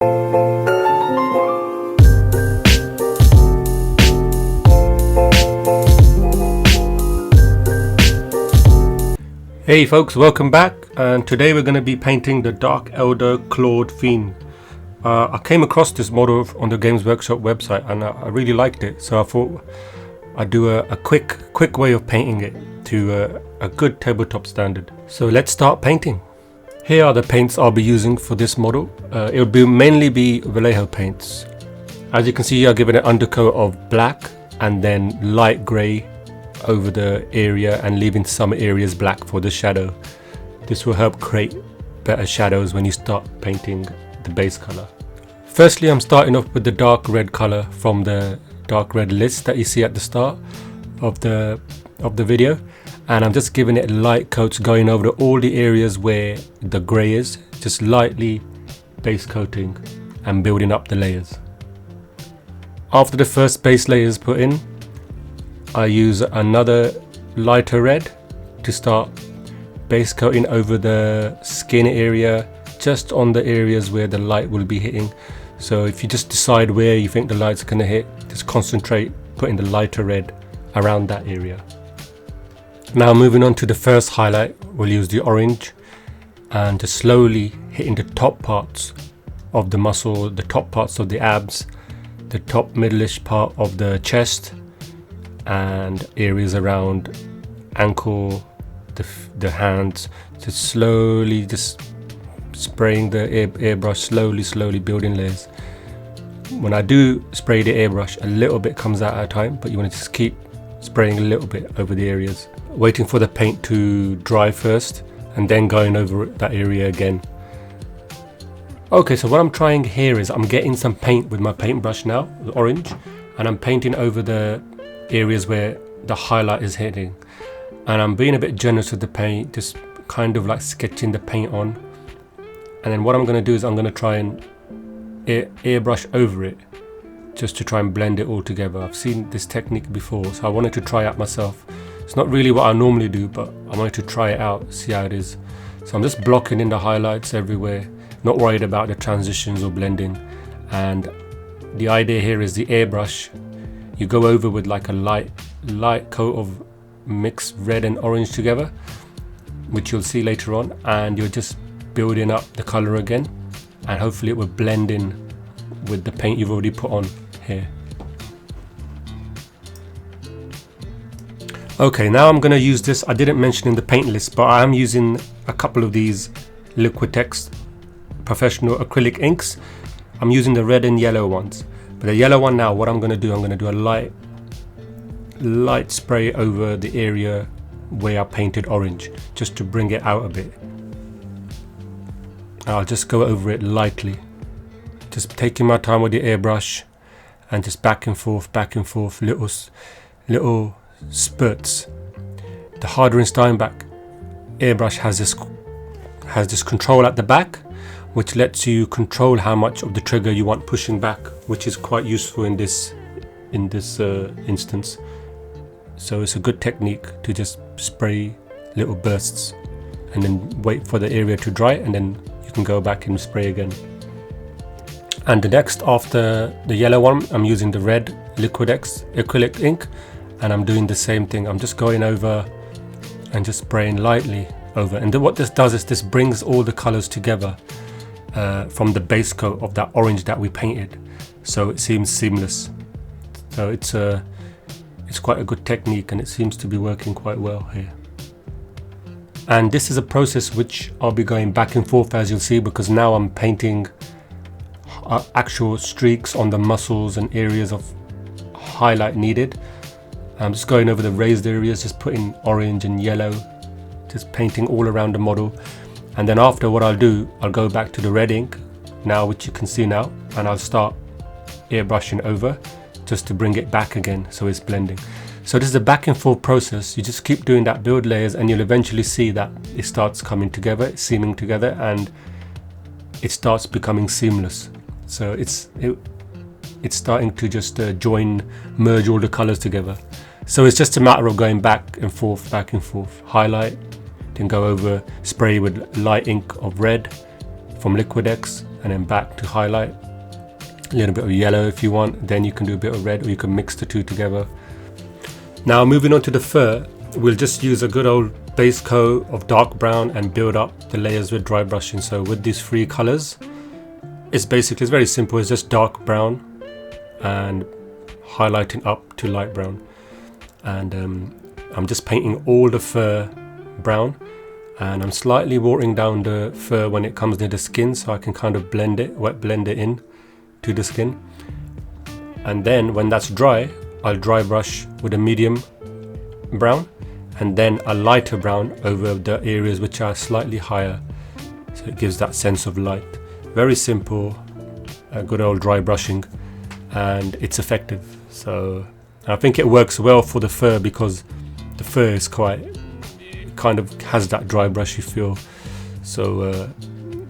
Hey folks, welcome back, and today we're going to be painting the Dark Eldar Clawed Fiend. I came across this model on the Games Workshop website and I really liked it, so I thought I'd do a quick way of painting it to a good tabletop standard. So let's start painting. Here are the paints I'll be using for this model. It will mainly be Vallejo paints. As you can see, I've given an undercoat of black and then light grey over the area and leaving some areas black for the shadow. This will help create better shadows when you start painting the base color. Firstly, I'm starting off with the dark red color from the dark red list that you see at the start of the video, and I'm just giving it light coats going over all the areas where the grey is, just lightly base coating and building up the layers. After the first base layer is put in, I use another lighter red to start base coating over the skin area, just on the areas where the light will be hitting. So if you just decide where you think the light's going to hit, just concentrate putting the lighter red around that area. Now moving on to the first highlight, we'll use the orange and just slowly hitting the top parts of the muscle, the top parts of the abs, the top middle-ish part of the chest, and areas around ankle, the hands. Just slowly just spraying the airbrush, slowly building layers. When I do spray the airbrush, a little bit comes out at a time, but you want to just keep spraying a little bit over the areas, waiting for the paint to dry first and then going over that area again. Okay, so what I'm trying here is I'm getting some paint with my paintbrush now, the orange, and I'm painting over the areas where the highlight is hitting, and I'm being a bit generous with the paint, just kind of like sketching the paint on. And then what I'm going to do is I'm going to try and airbrush over it, just to try and blend it all together. I've seen this technique before, so I wanted to try it myself. It's not really what I normally do, but I wanted to try it out, see how it is. So I'm just blocking in the highlights everywhere, not worried about the transitions or blending. And the idea here is the airbrush, you go over with like a light coat of mixed red and orange together, which you'll see later on, and you're just building up the color again, and hopefully it will blend in with the paint you've already put on here. Okay, now I'm going to use this. I didn't mention in the paint list, but I am using a couple of these Liquitex professional acrylic inks. I'm using the red and yellow ones. But the yellow one now, what I'm going to do a light spray over the area where I painted orange, just to bring it out a bit. I'll just go over it lightly, just taking my time with the airbrush and just back and forth, little spurts. The Harder and Steenbeck airbrush has this control at the back, which lets you control how much of the trigger you want pushing back, which is quite useful in this instance. So it's a good technique to just spray little bursts and then wait for the area to dry, and then you can go back and spray again. And the next, after the yellow one, I'm using the red Liquitex acrylic ink, and I'm doing the same thing. I'm just going over and just spraying lightly over. And what this does is this brings all the colors together from the base coat of that orange that we painted, so it seems seamless. So it's quite a good technique, and it seems to be working quite well here. And this is a process which I'll be going back and forth, as you'll see, because now I'm painting actual streaks on the muscles and areas of highlight needed. I'm just going over the raised areas, just putting orange and yellow, just painting all around the model. And then after, what I'll do, I'll go back to the red ink now, which you can see now, and I'll start airbrushing over just to bring it back again so it's blending. So this is a back and forth process. You just keep doing that, build layers, and you'll eventually see that it starts coming together, seaming together, and it starts becoming seamless. So it's starting to just merge all the colors together. So it's just a matter of going back and forth, highlight, then go over, spray with light ink of red from Liquitex, and then back to highlight. A little bit of yellow if you want, then you can do a bit of red, or you can mix the two together. Now moving on to the fur, we'll just use a good old base coat of dark brown and build up the layers with dry brushing. So with these three colors, it's very simple. It's just dark brown and highlighting up to light brown, and I'm just painting all the fur brown, and I'm slightly watering down the fur when it comes near the skin, so I can kind of wet blend it in to the skin. And then when that's dry, I'll dry brush with a medium brown and then a lighter brown over the areas which are slightly higher, so it gives that sense of light. Very simple, good old dry brushing, and it's effective. So I think it works well for the fur because the fur is kind of has that dry brushy feel. So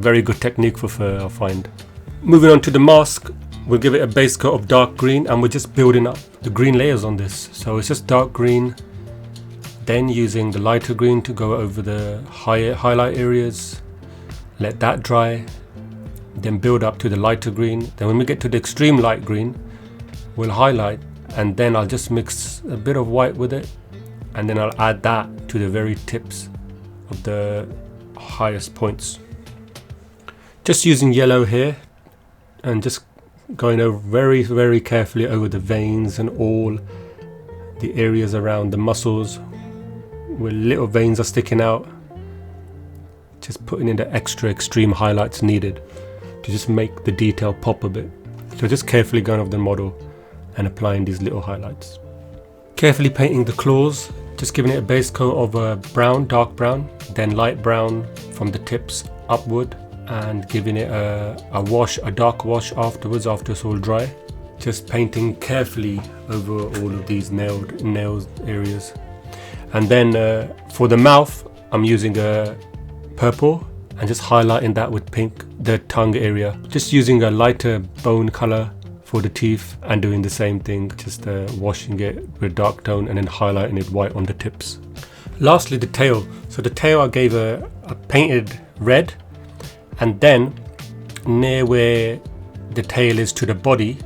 very good technique for fur, I find. Moving on to the mask, we'll give it a base coat of dark green, and we're just building up the green layers on this. So it's just dark green, then using the lighter green to go over the highlight areas, let that dry, then build up to the lighter green. Then when we get to the extreme light green, we'll highlight, and then I'll just mix a bit of white with it, and then I'll add that to the very tips of the highest points. Just using yellow here and just going over very carefully over the veins and all the areas around the muscles where little veins are sticking out, just putting in the extra extreme highlights needed to just make the detail pop a bit. So just carefully going over the model and applying these little highlights. Carefully painting the claws, just giving it a base coat of brown, dark brown, then light brown from the tips upward, and giving it a dark wash afterwards after it's all dry. Just painting carefully over all of these nails areas. And then for the mouth, I'm using a purple and just highlighting that with pink, the tongue area. Just using a lighter bone color for the teeth and doing the same thing, just washing it with dark tone and then highlighting it white on the tips. Lastly, the tail. So the tail I gave a painted red, and then near where the tail is to the body,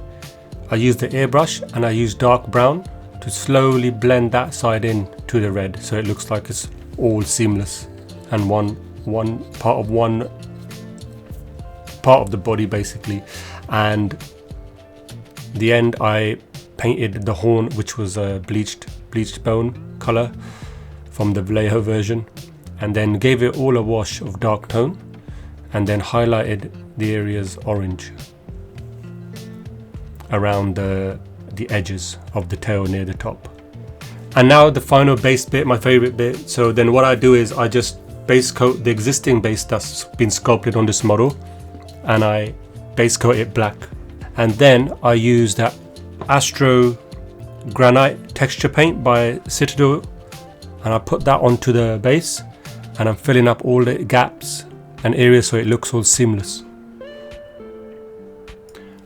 I used the airbrush and I used dark brown to slowly blend that side in to the red, so it looks like it's all seamless and one part of the body basically. And the end I painted the horn, which was a bleached bone color from the Vallejo version, and then gave it all a wash of dark tone, and then highlighted the areas orange around the edges of the tail near the top. And now the final base bit, my favorite bit. So then what I do is I just base coat the existing base that's been sculpted on this model, and I base coat it black. And then I use that Astro Granite texture paint by Citadel, and I put that onto the base, and I'm filling up all the gaps and areas so it looks all seamless.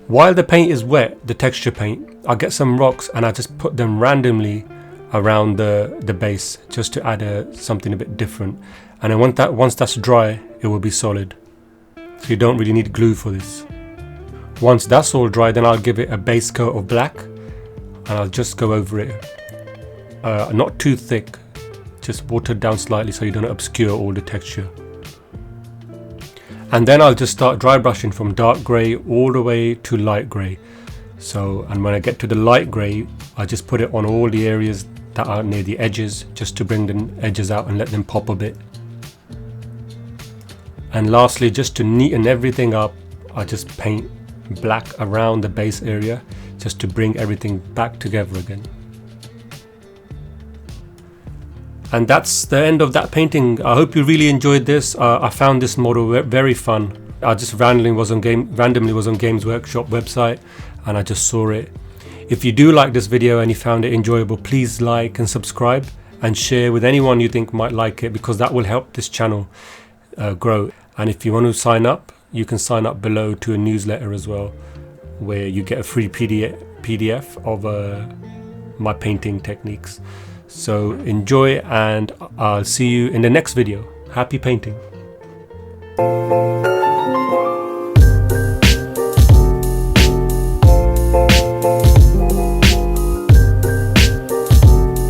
While the paint is wet, the texture paint, I get some rocks and I just put them randomly around the base just to add something a bit different. And then once that's dry, it will be solid. So you don't really need glue for this. Once that's all dry, then I'll give it a base coat of black, and I'll just go over it. Not too thick, just watered down slightly so you don't obscure all the texture. And then I'll just start dry brushing from dark grey all the way to light grey. So, and when I get to the light grey, I just put it on all the areas that are near the edges, just to bring the edges out and let them pop a bit. And lastly, just to neaten everything up, I just paint black around the base area, just to bring everything back together again. And that's the end of that painting. I hope you really enjoyed this. I found this model very fun. I just randomly was on Games Workshop website, and I just saw it. If you do like this video and you found it enjoyable, please like and subscribe and share with anyone you think might like it, because that will help this channel grow. And if you want to sign up, you can sign up below to a newsletter as well, where you get a free PDF of my painting techniques. So enjoy, and I'll see you in the next video. Happy painting.